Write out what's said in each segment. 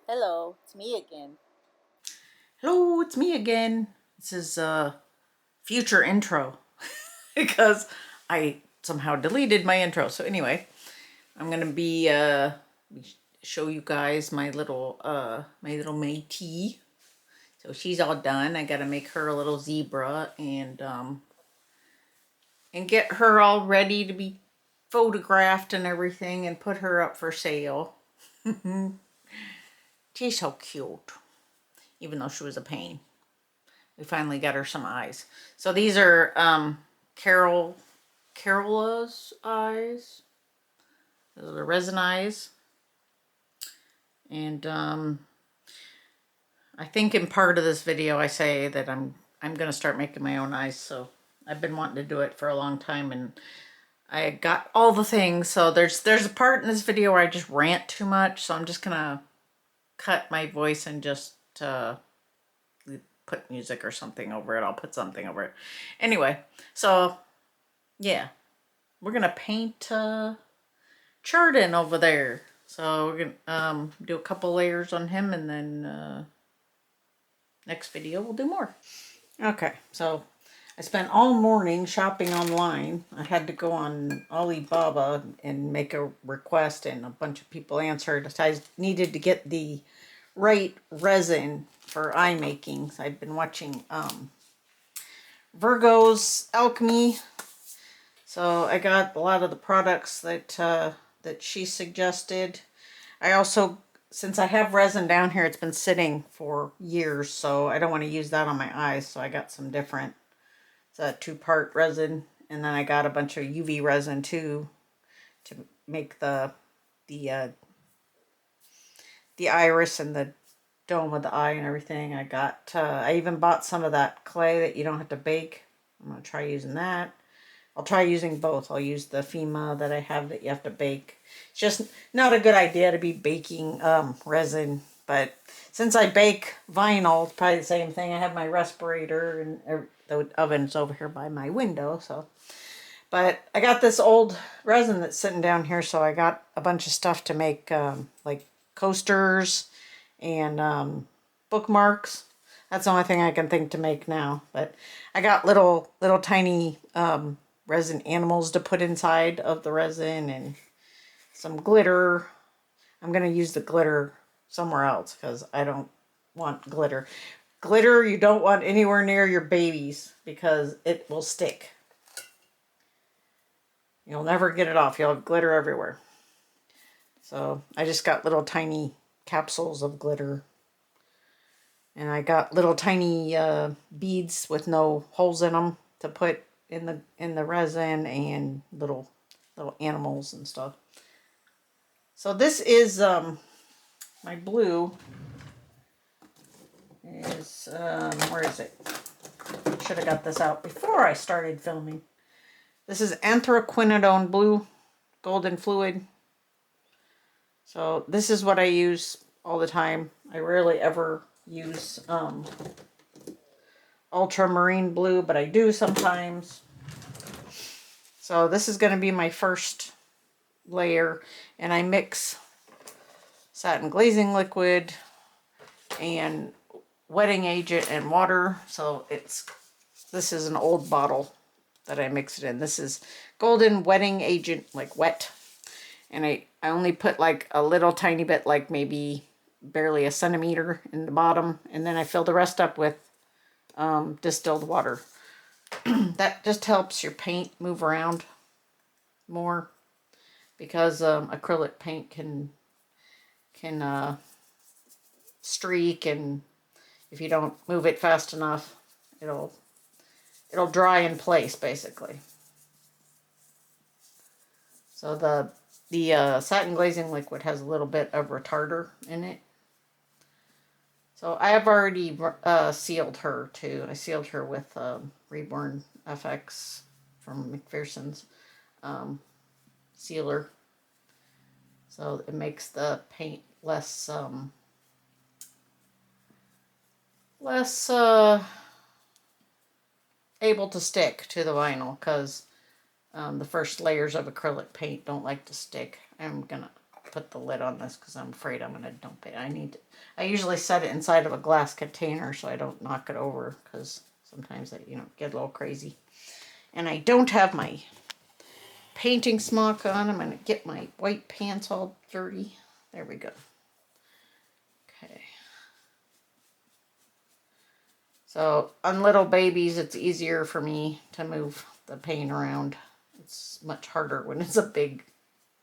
Hello, it's me again. Hello, it's me again. This is a future intro because I somehow deleted my intro. So anyway, I'm gonna be show you guys my little Métis. So she's all done. I gotta make her a little zebra and get her all ready to be photographed and everything and put her up for sale. She's so cute, even though she was a pain. We finally got her some eyes. So these are Carola's eyes. Those are the resin eyes. And I think in part of this video I say that I'm gonna start making my own eyes. So I've been wanting to do it for a long time, and I got all the things. So there's a part in this video where I just rant too much. So I'm just gonna cut my voice and just put music or something over it. I'll put something over it. Anyway, so yeah, we're gonna paint Chardon over there. So we're gonna do a couple layers on him, and then next video we'll do more. Okay, so I spent all morning shopping online. I had to go on Alibaba and make a request, and a bunch of people answered. I needed to get the right resin for eye making. So I've been watching Virgo's Alchemy. So I got a lot of the products that she suggested. I also, since I have resin down here, it's been sitting for years, so I don't want to use that on my eyes. So I got some different, it's a 2-part resin, and then I got a bunch of UV resin too to make the the iris and the dome of the eye and everything. I even bought some of that clay that you don't have to bake. I'm gonna try using that. I'll try using both. I'll use the FEMA that I have that you have to bake. It's just not a good idea to be baking resin. But since I bake vinyl, it's probably the same thing. I have my respirator and the oven's over here by my window. But I got this old resin that's sitting down here, so I got a bunch of stuff to make like coasters and bookmarks. That's the only thing I can think to make now. But I got little tiny resin animals to put inside of the resin and some glitter. I'm going to use the glitter somewhere else because I don't want glitter. Glitter you don't want anywhere near your babies because it will stick. You'll never get it off. You'll have glitter everywhere. So I just got little tiny capsules of glitter. And I got little tiny beads with no holes in them to put in the resin, and little animals and stuff. So this is my blue. Is where is it? Should have got this out before I started filming. This is anthraquinone blue, golden fluid. So this is what I use all the time. I rarely ever use ultramarine blue, but I do sometimes. So this is going to be my first layer, and I mix satin glazing liquid and wetting agent and water. So this is an old bottle that I mix it in. This is golden wetting agent, like wet. And I only put like a little tiny bit, like maybe barely a centimeter in the bottom. And then I fill the rest up with distilled water. That just helps your paint move around more, because acrylic paint can streak, and if you don't move it fast enough, it'll dry in place basically. So the satin glazing liquid has a little bit of retarder in it. So I have already sealed her too. I sealed her with Reborn FX from McPherson's sealer. So it makes the paint less able to stick to the vinyl, because the first layers of acrylic paint don't like to stick. I'm gonna put the lid on this because I'm afraid I'm going to dump it. I usually set it inside of a glass container so I don't knock it over because sometimes I, get a little crazy. And I don't have my painting smock on. I'm going to get my white pants all dirty. There we go. Okay. So on little babies, it's easier for me to move the paint around. It's much harder when it's a big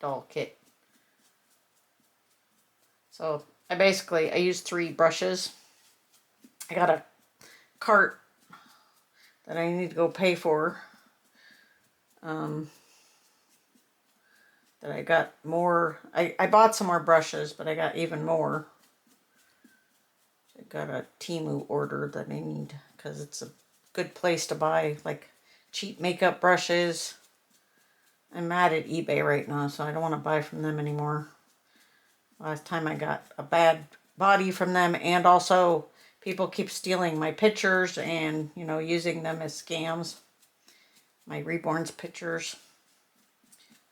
doll kit. So I use 3 brushes. I got a cart that I need to go pay for. That I got more. I bought some more brushes, but I got even more. I got a Temu order that I need because it's a good place to buy like cheap makeup brushes. I'm mad at eBay right now, so I don't want to buy from them anymore. Last time I got a bad body from them, and also people keep stealing my pictures and, using them as scams. My Reborn's pictures.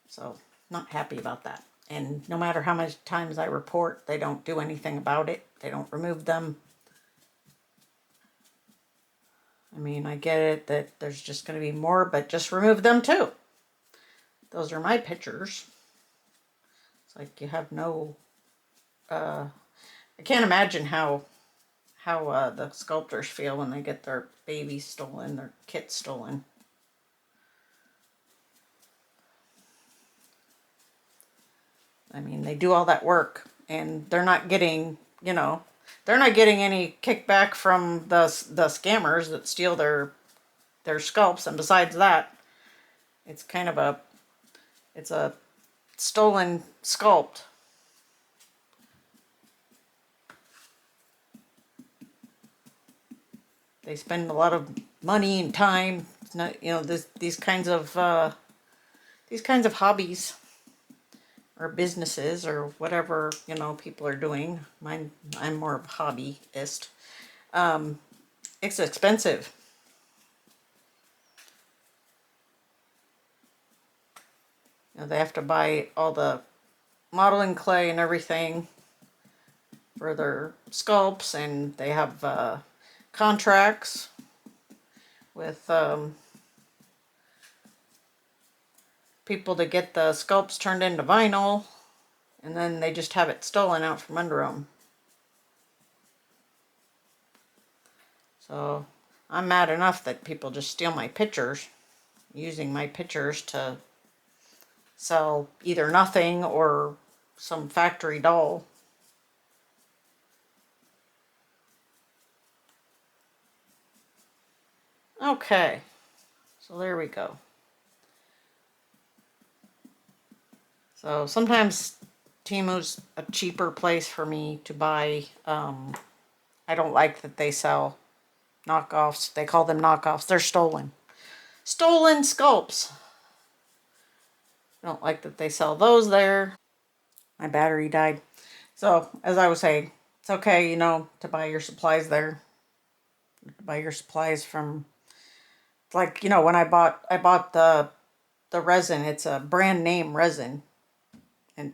So, not happy about that. And no matter how much times I report, they don't do anything about it. They don't remove them. I mean, I get it that there's just going to be more, but just remove them too. Those are my pictures. It's like you have no... I can't imagine how the sculptors feel when they get their babies stolen, their kits stolen. I mean, they do all that work, and they're not getting, they're not getting any kickback from the scammers that steal their sculpts. And besides that, it's kind of it's a stolen sculpt. They spend a lot of money and time. It's not, these kinds of hobbies or businesses or whatever, people are doing. I'm more of a hobbyist. It's expensive. They have to buy all the modeling clay and everything for their sculpts, and they have contracts with people to get the sculpts turned into vinyl, and then they just have it stolen out from under them. So I'm mad enough that people just steal my pictures, using my pictures to sell either nothing or some factory doll. Okay, so there we go. So sometimes Temu's a cheaper place for me to buy. I don't like that they sell knockoffs. They call them knockoffs. They're stolen. Stolen sculpts. I don't like that they sell those there. My battery died. So, as I was saying, it's okay, to buy your supplies there. To buy your supplies from, like, when I bought the resin. It's a brand name resin.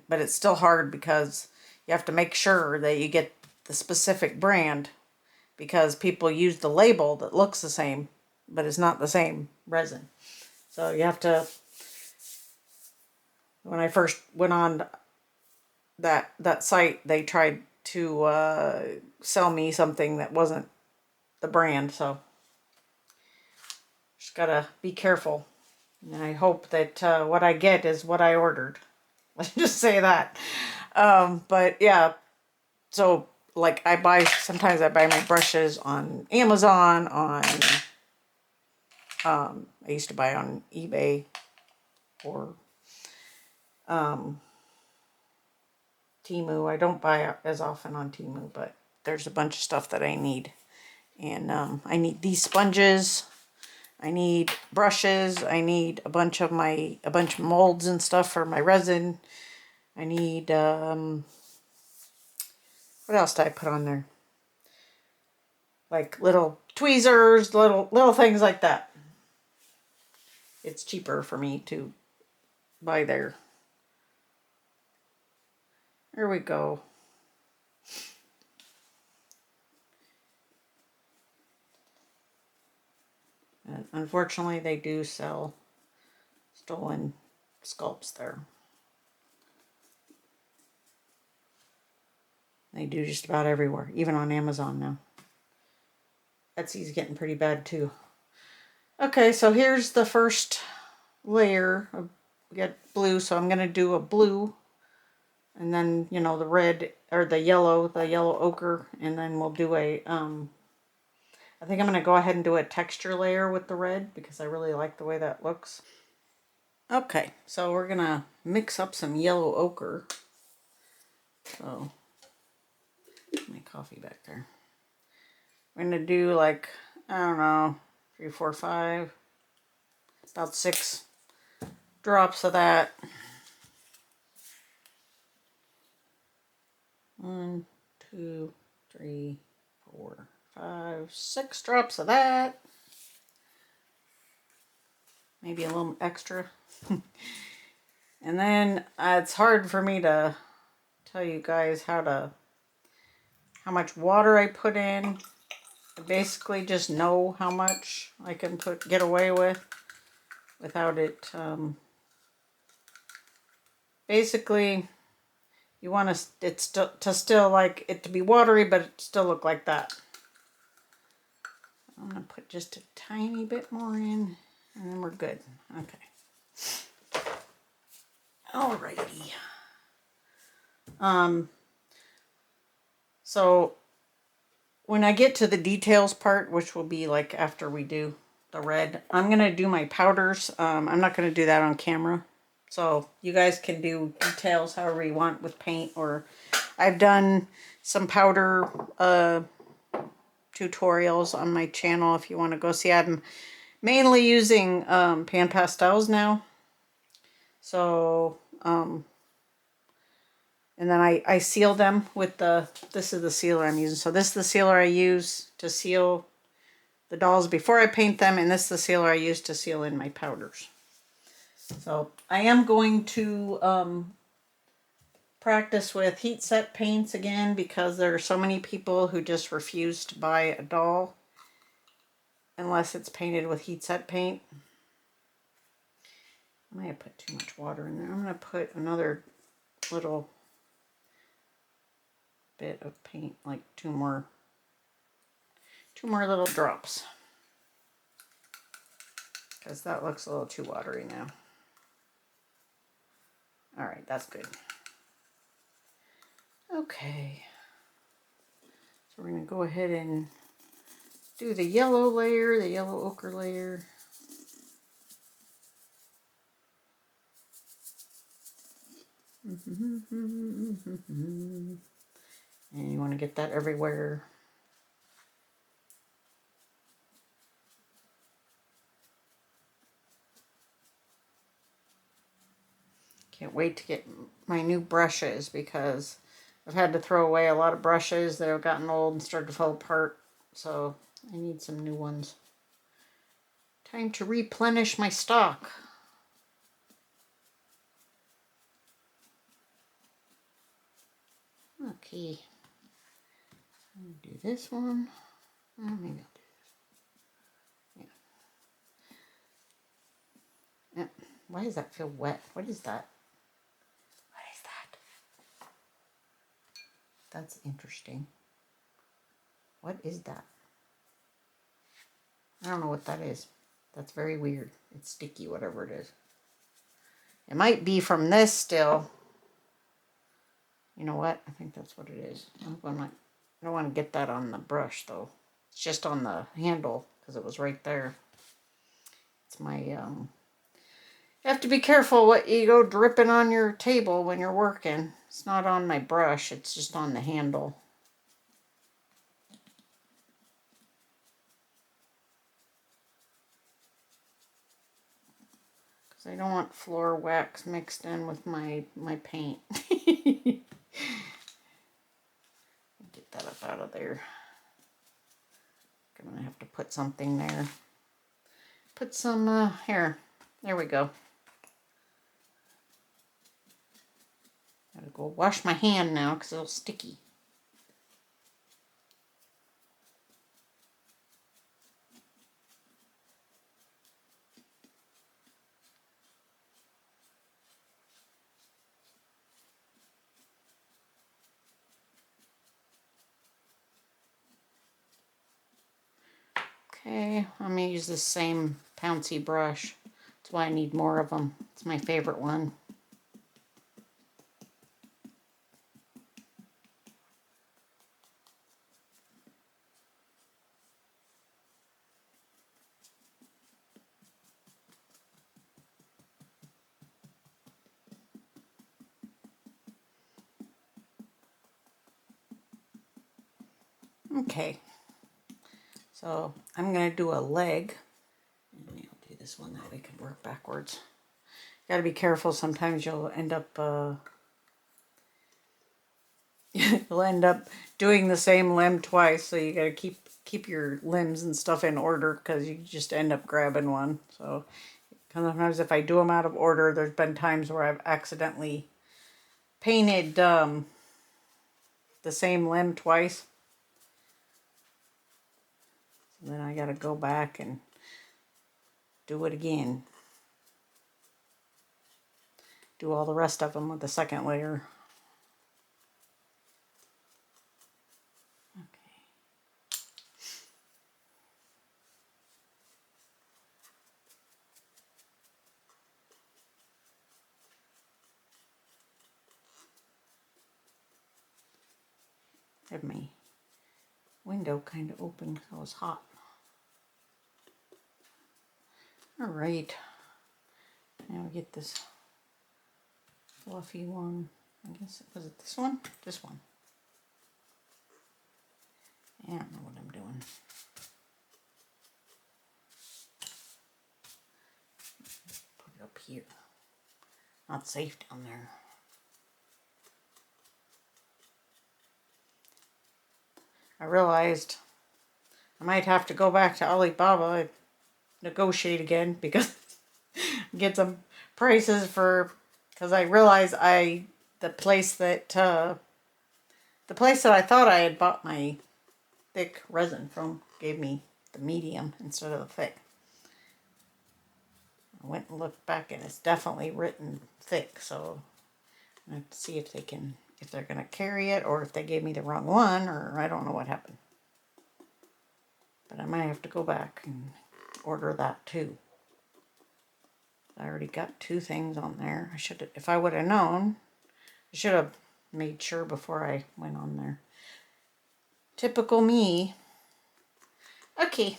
But it's still hard because you have to make sure that you get the specific brand, because people use the label that looks the same, but it's not the same resin. So you have to, when I first went on that site, they tried to sell me something that wasn't the brand, so just gotta be careful. And I hope that what I get is what I ordered. Let's just say that. But yeah, so like sometimes I buy my brushes on Amazon, I used to buy on eBay, or Temu. I don't buy as often on Temu, but there's a bunch of stuff that I need. And I need these sponges. I need brushes. I need a bunch of molds and stuff for my resin. I need, what else did I put on there? Like little tweezers, little things like that. It's cheaper for me to buy there. Here we go. And unfortunately, they do sell stolen sculpts there. They do just about everywhere, even on Amazon now. Etsy's getting pretty bad too. Okay, so here's the first layer. We got blue, so I'm going to do a blue. And then, you know, the red, or the yellow ochre. And then we'll do a, I think I'm going to go ahead and do a texture layer with the red because I really like the way that looks. Okay, so we're going to mix up some yellow ochre. So, my coffee back there. I'm going to do like, I don't know, 3, 4, 5, about 6 drops of that. 1, 2, 3, 4, 5, 6 drops of that. Maybe a little extra. And then it's hard for me to tell you guys how much water I put in. I basically just know how much I can get away with without it. Basically, you want it still like it to be watery, but it still look like that. I'm gonna put just a tiny bit more in, and then we're good. Okay. Alrighty. So when I get to the details part, which will be like after we do the red, I'm gonna do my powders. I'm not gonna do that on camera. So you guys can do details however you want with paint, or I've done some powder tutorials on my channel if you want to go see. I'm mainly using pan pastels now. So, and then I seal them with this is the sealer I'm using. So this is the sealer I use to seal the dolls before I paint them, and this is the sealer I use to seal in my powders. So I am going to practice with heat set paints again because there are so many people who just refuse to buy a doll unless it's painted with heat set paint. I might have put too much water in there. I'm going to put another little bit of paint, like two more little drops, because that looks a little too watery now. All right, that's good. Okay, so we're going to go ahead and do the yellow layer, the yellow ochre layer. And you want to get that everywhere. Can't wait to get my new brushes because I've had to throw away a lot of brushes that have gotten old and started to fall apart. So I need some new ones. Time to replenish my stock. Okay. I'll do this one. Maybe I'll do this. Yeah. Why does that feel wet? What is that? What is that? That's interesting. What is that? I don't know what that is. That's very weird. It's sticky, whatever it is. It might be from this still. You know what? I think that's what it is. I don't want to get that on the brush though. It's just on the handle because it was right there. It's my, you have to be careful what you go dripping on your table when you're working. It's not on my brush, it's just on the handle. Because I don't want floor wax mixed in with my paint. Get that up out of there. I'm going to have to put something there. Put some, here. There we go. Gotta go wash my hand now because it's sticky. Okay, I'm going to use this same Pouncy brush. That's why I need more of them. It's my favorite one. Okay, so I'm going to do a leg. And I'll do this one that we can work backwards. Got to be careful. Sometimes you'll end up you'll end up doing the same limb twice. So you got to keep your limbs and stuff in order because you just end up grabbing one. So sometimes if I do them out of order, there's been times where I've accidentally painted the same limb twice. So then I got to go back and do it again. Do all the rest of them with the second layer. I have my window kind of open because it was hot. All right. Now we get this fluffy one. I guess, was it this one? This one. I don't know what I'm doing. Put it up here. Not safe down there. I realized I might have to go back to Alibaba and negotiate again because get some prices for, because I realized the place that I thought I had bought my thick resin from gave me the medium instead of the thick. I went and looked back and it's definitely written thick, so I have to see if they're gonna carry it or if they gave me the wrong one, or I don't know what happened. But I might have to go back and order that too. I already got 2 things on there. If I would have known, I should have made sure before I went on there. Typical me. Okay.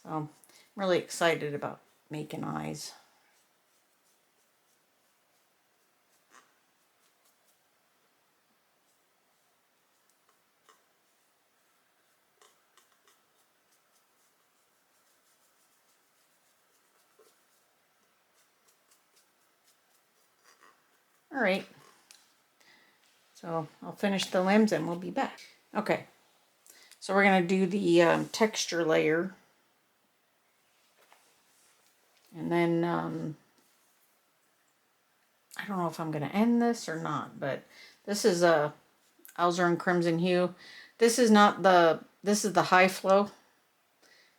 So I'm really excited about making eyes. All right. So I'll finish the limbs and we'll be back. Okay. So we're going to do the texture layer. And then I don't know if I'm going to end this or not, but this is a Alizarin Crimson Hue. This is the high flow.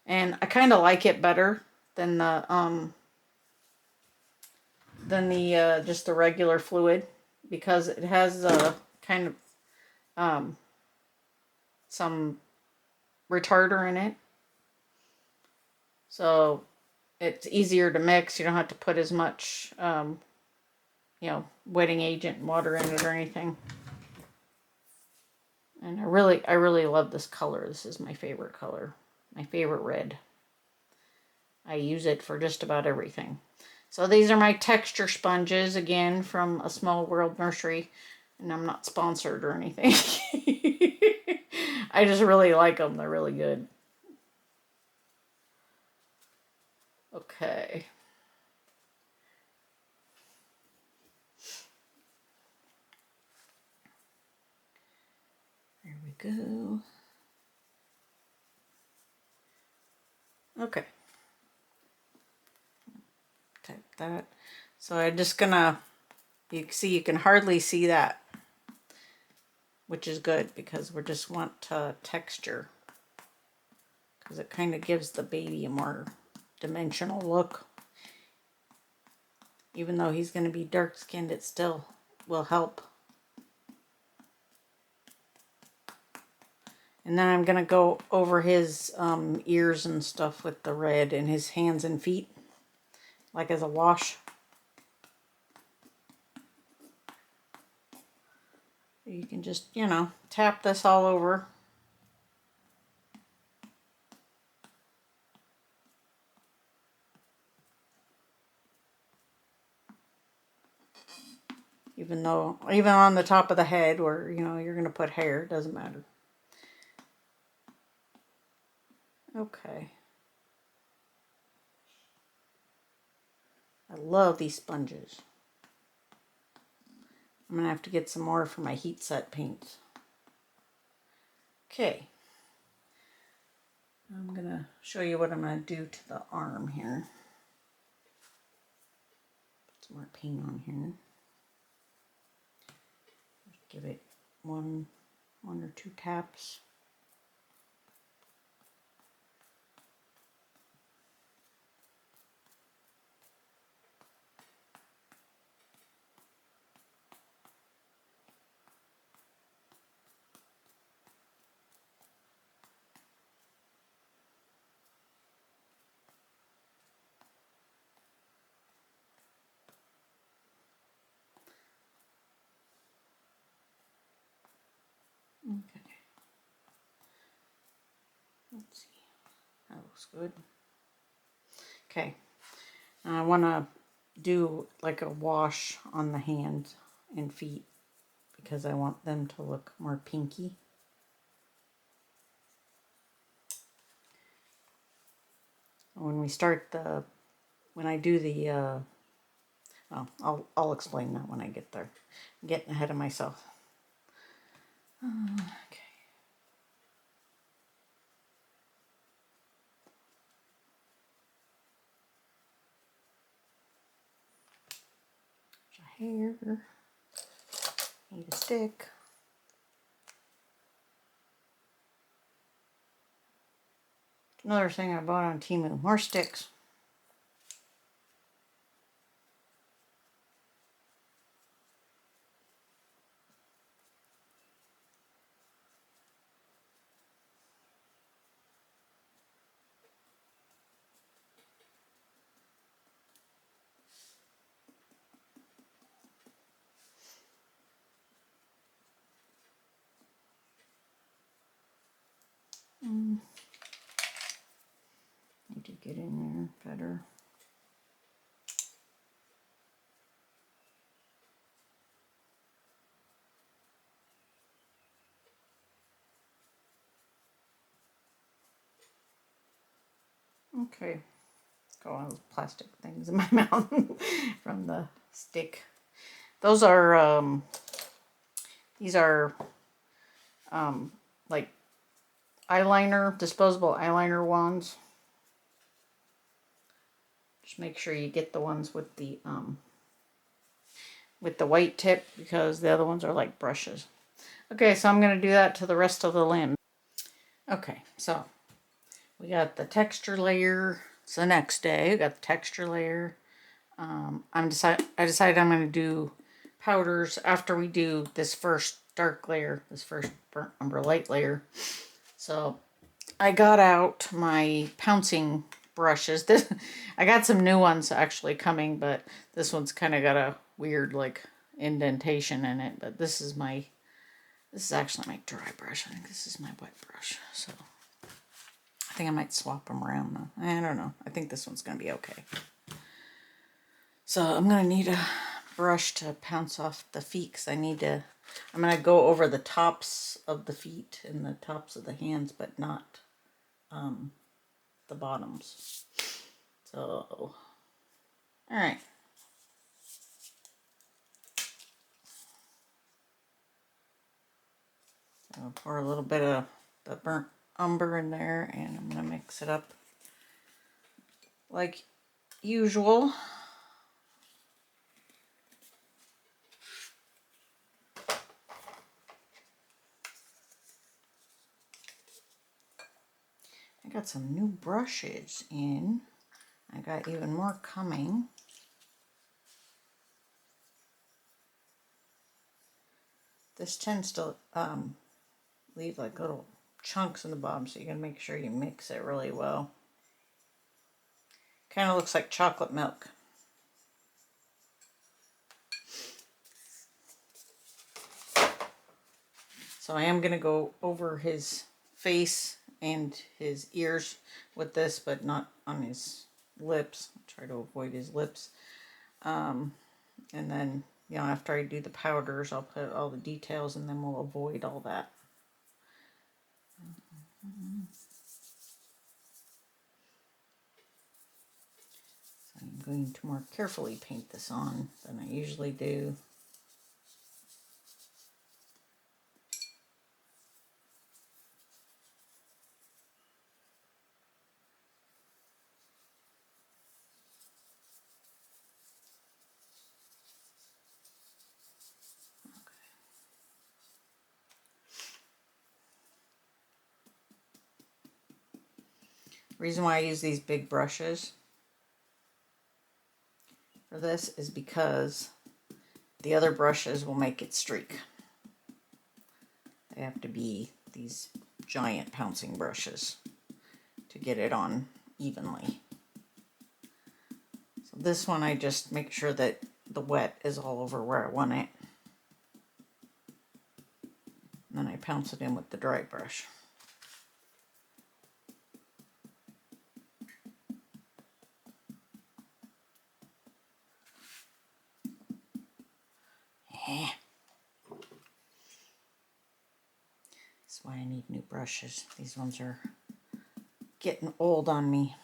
And I kind of like it better than the just the regular fluid, because it has kind of some retarder in it. So it's easier to mix. You don't have to put as much wetting agent and water in it or anything. And I really love this color. This is my favorite color. My favorite red. I use it for just about everything. So these are my texture sponges, again, from A Small World Nursery. And I'm not sponsored or anything. I just really like them. They're really good. Okay. There we go. Okay. Type that. So I'm just gonna You see, you can hardly see that, which is good because we just want texture, because it kind of gives the baby a more dimensional look. Even though he's going to be dark skinned, it still will help. And then I'm going to go over his ears and stuff with the red, and his hands and feet, like as a wash. You can just, you know, tap this all over. Even on the top of the head where, you know, you're going to put hair, doesn't matter. Okay. I love these sponges. I'm going to have to get some more for my heat set paints. Okay. I'm going to show you what I'm going to do to the arm here. Put some more paint on here. Give it one or two taps. Okay. Let's see. That looks good. Okay. I want to do like a wash on the hands and feet because I want them to look more pinky. When I do the, well, I'll explain that when I get there. I'm getting ahead of myself. Okay. Hair. Need a stick. Another thing I bought on Temu. More sticks. Need to get in there better. Okay. Got all those plastic things in my mouth from the stick. Those are, these are, like eyeliner, disposable eyeliner wands. Just make sure you get the ones with the white tip because the other ones are like brushes. Okay, so I'm going to do that to the rest of the limb. Okay, so we got the texture layer. It's the next day. We got the texture layer. I decided I'm going to do powders after we do this first dark layer, this first burnt umber light layer. So I got out my pouncing brushes. I got some new ones actually coming, but this one's kind of got a weird like indentation in it. But this is actually my dry brush. I think this is my wet brush. So I think I might swap them around though. I don't know. I think this one's going to be okay. So I'm going to need a brush to pounce off the feet because I'm going to go over the tops of the feet and the tops of the hands, but not the bottoms. So, all right. So I'll pour a little bit of the burnt umber in there, and I'm going to mix it up like usual. got some new brushes in. I got even more coming. This tends to leave like little chunks in the bottom, so you can make sure you mix it really well. Kind of looks like chocolate milk. So I am going to go over his face and his ears with this, but not on his lips. I'll try to avoid his lips. And then, you know, after I do the powders, I'll put all the details and then we'll avoid all that. So I'm going to more carefully paint this on than I usually do. Reason why I use these big brushes for this is because the other brushes will make it streak. They have to be these giant pouncing brushes to get it on evenly. So this one I just make sure that the wet is all over where I want it. And then I pounce it in with the dry brush. That's why I need new brushes. These ones are getting old on me.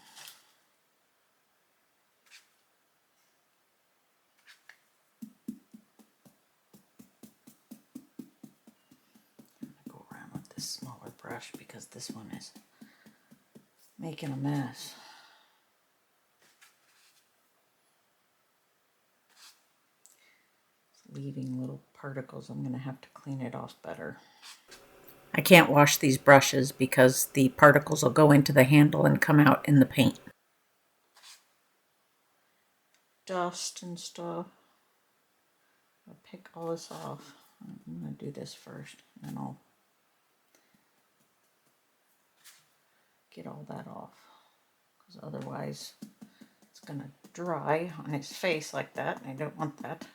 I'm gonna go around with this smaller brush because this one is making a mess. It's leaving little particles. I'm gonna have to clean it off better. I can't wash these brushes because the particles will go into the handle and come out in the paint. Dust and stuff. I'll pick all this off. I'm going to do this first, and then I'll get all that off, because otherwise it's going to dry on his face like that, and I don't want that.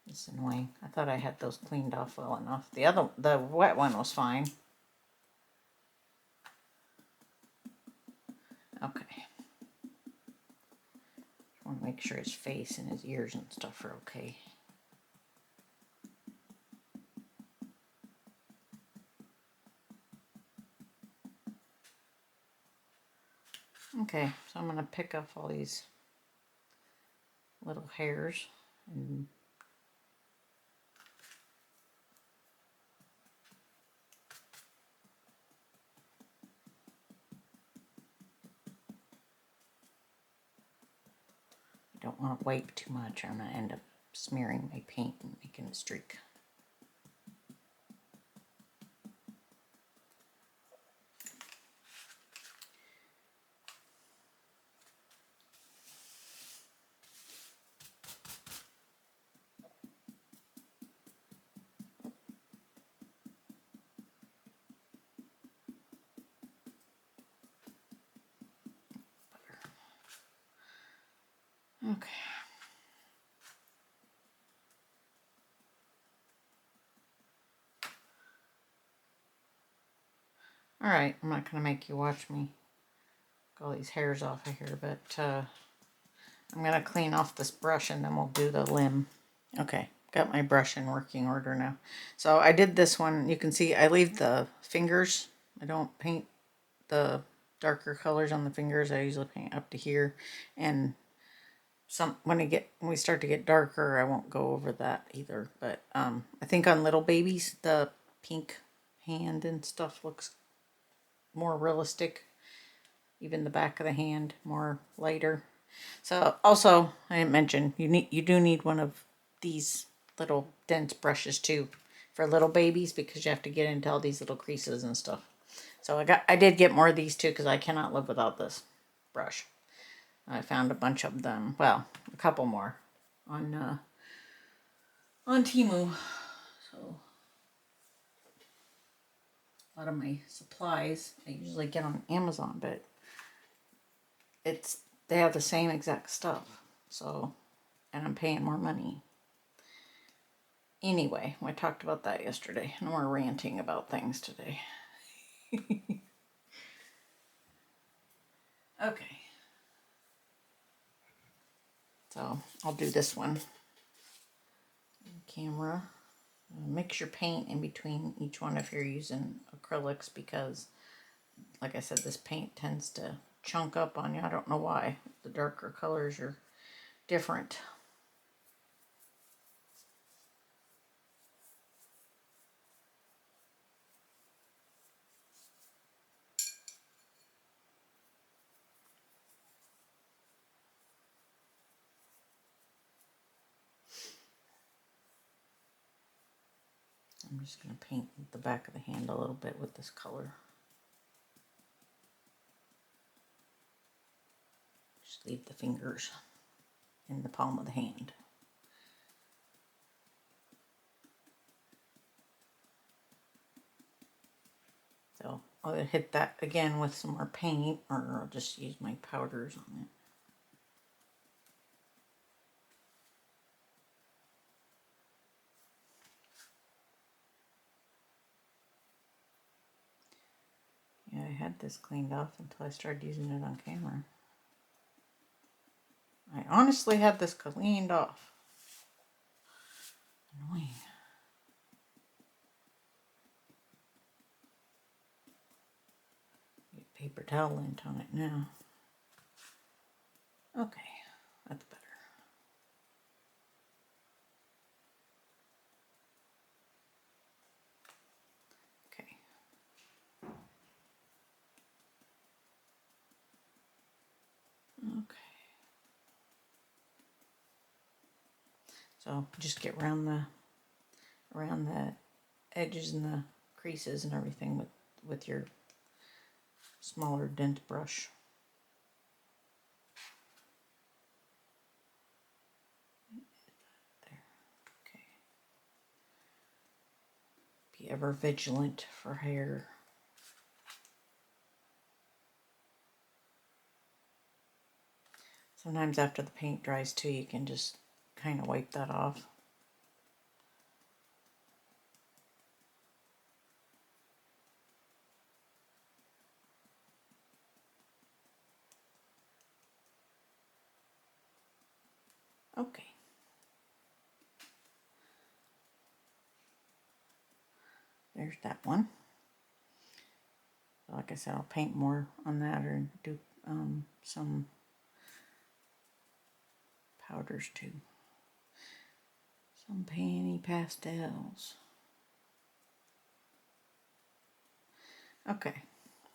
It's annoying. I thought I had those cleaned off well enough. The wet one was fine. Okay. I want to make sure his face and his ears and stuff are okay. Okay, so I'm going to pick off all these little hairs and I don't want to wipe too much or I'm going to end up smearing my paint and making a streak. Okay. Alright, I'm not going to make you watch me get all these hairs off of here, but I'm going to clean off this brush and then we'll do the limb. Okay, got my brush in working order now. So I did this one. You can see I leave the fingers. I don't paint the darker colors on the fingers. I usually paint up to here. And when we start to get darker, I won't go over that either. But I think on little babies, the pink hand and stuff looks more realistic. Even the back of the hand more lighter. So also, I didn't mention, you do need one of these little dense brushes too for little babies, because you have to get into all these little creases and stuff. So I did get more of these too, because I cannot live without this brush. I found a bunch of them. Well, a couple more on Temu. So a lot of my supplies I usually get on Amazon, but they have the same exact stuff. So, and I'm paying more money. Anyway, I talked about that yesterday, and we're ranting about things today. Okay. So I'll do this one. Camera. Mix your paint in between each one if you're using acrylics, because like I said, this paint tends to chunk up on you. I don't know why. The darker colors are different. I'm just going to paint the back of the hand a little bit with this color. Just leave the fingers in the palm of the hand. So I'll hit that again with some more paint, or I'll just use my powders on it. Yeah, I had this cleaned off until I started using it on camera. I honestly had this cleaned off. Annoying. Get paper towel lint on it now. Okay, that's better. Okay. Okay. So just get around the edges and the creases and everything with your smaller dent brush. There. Okay. Be ever vigilant for hair. Sometimes after the paint dries too, you can just kind of wipe that off. Okay. There's that one. Like I said, I'll paint more on that, or do some powders too. Some panty pastels. Okay,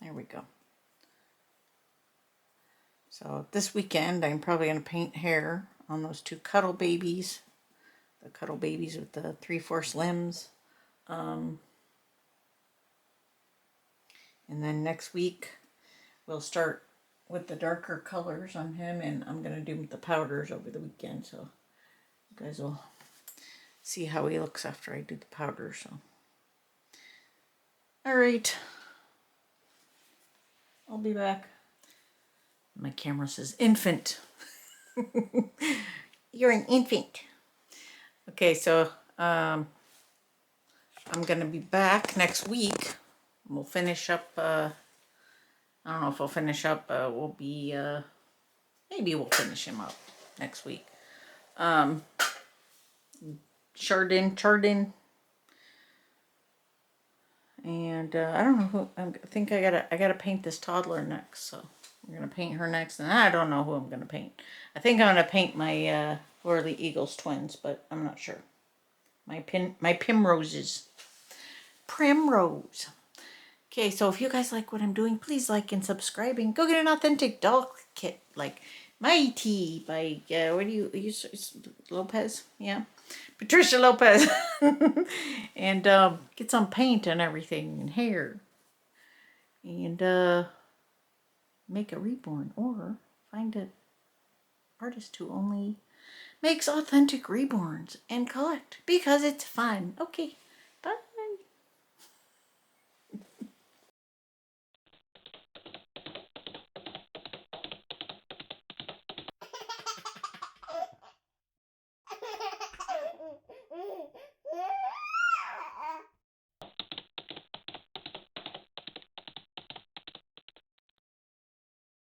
there we go. So this weekend, I'm probably going to paint hair on those two Cuddle Babies. The Cuddle Babies with the 3/4 limbs. And then next week, we'll start with the darker colors on him, and I'm going to do the powders over the weekend. So you guys will see how he looks after I do the powder. So, all right, I'll be back. My camera says infant. You're an infant. Okay, so I'm gonna be back next week. We'll finish up. I don't know if we'll finish up. We'll be maybe we'll finish him up next week. Chardin. And I don't know who. I think I gotta paint this toddler next. So I'm gonna paint her next, and I don't know who I'm gonna paint. I think I'm gonna paint my Whirly Eagles twins, but I'm not sure. My Primroses. Primrose. Okay, so if you guys like what I'm doing, please like and subscribe, and go get an authentic doll kit like Mighty by what do you use? Lopez? Yeah. Patricia Lopez. And get some paint and everything and hair. And make a reborn, or find an artist who only makes authentic reborns and collect because it's fun. Okay.